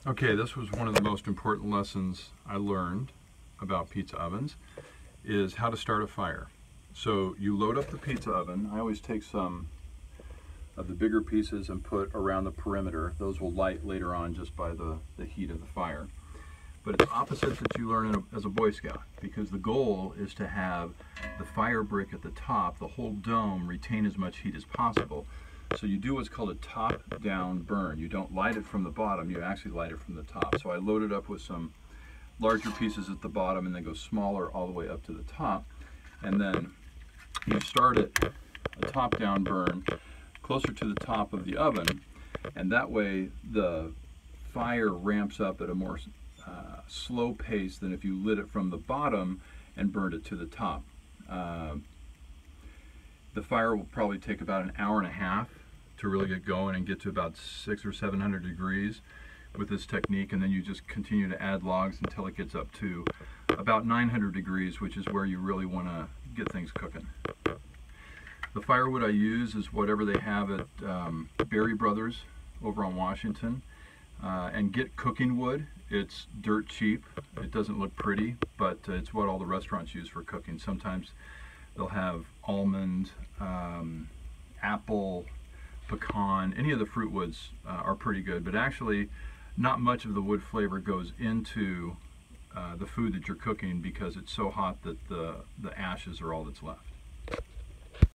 Okay, this was one of the most important lessons I learned about pizza ovens, is how to start a fire. So you load up the pizza oven. I always take some of the bigger pieces and put around the perimeter. Those will light later on just by the heat of the fire. But it's opposite that you learn as a Boy Scout, because the goal is to have the fire brick at the top, the whole dome, retain as much heat as possible. So you do what's called a top-down burn. You don't light it from the bottom, you actually light it from the top. So I load it up with some larger pieces at the bottom and then go smaller all the way up to the top. And then you start it a top-down burn closer to the top of the oven, and that way the fire ramps up at a more slow pace than if you lit it from the bottom and burned it to the top. The fire will probably take about an hour and a half to really get going and get to about 600 or 700 degrees with this technique, and then you just continue to add logs until it gets up to about 900 degrees, which is where you really want to get things cooking. The firewood I use is whatever they have at Berry Brothers over on Washington. And get cooking wood. It's dirt cheap. It doesn't look pretty, but it's what all the restaurants use for cooking. Sometimes they'll have almond, apple, pecan. Any of the fruit woods are pretty good, but actually not much of the wood flavor goes into the food that you're cooking because it's so hot that the ashes are all that's left.